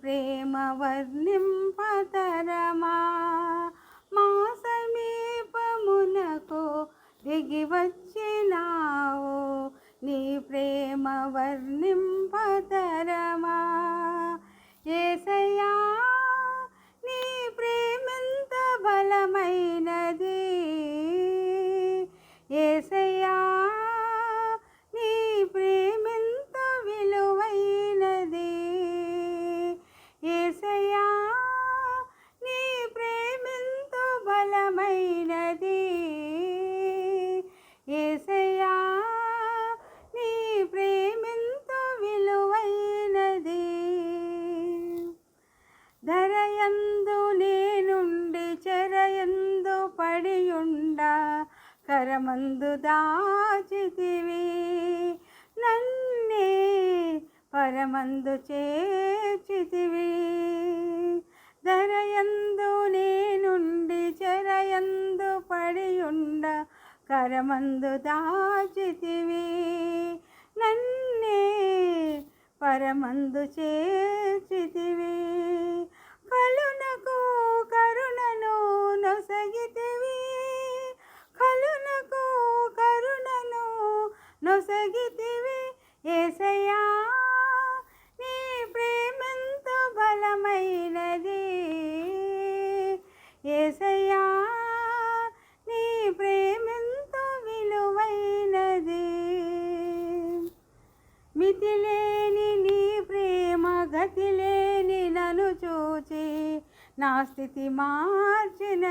ప్రేమ వర్ణింపతరమా. మా సమీపమునకు దిగి వచ్చినావు, నీ ప్రేమ వర్ణింపతరమా. యేసయ్యా నీ ప్రేమెంత బలమైనది, యేసయ్యా నీ ప్రేమెంత విలువైనది, యేసయ్యా నీ ప్రేమెంత బలమైనది, యేసయ్యా నీ ప్రేమెంత విలువైనది. ధరయందు నేనుండి చెరయందు పడియుండ, కరమందు దాచితివి నన్నే పరమందు చేర్చితివి. ధరయందు నేనుండి చెరయందు పడియుండ, కరమందు దాచితివి నన్నే పరమందు చేర్చితివి. కలునకు కరుణను నొసగితివి, కలునకు కరుణను నొసగితివి. యేసయ్యా నీ ప్రేమెంత బలమైనది, యేసయ్యా నీ ప్రేమెంత విలువైనది. మితిలేని నీ ప్రేమ గతిలేని నన్ను చూచి నా స్థితి మార్చిన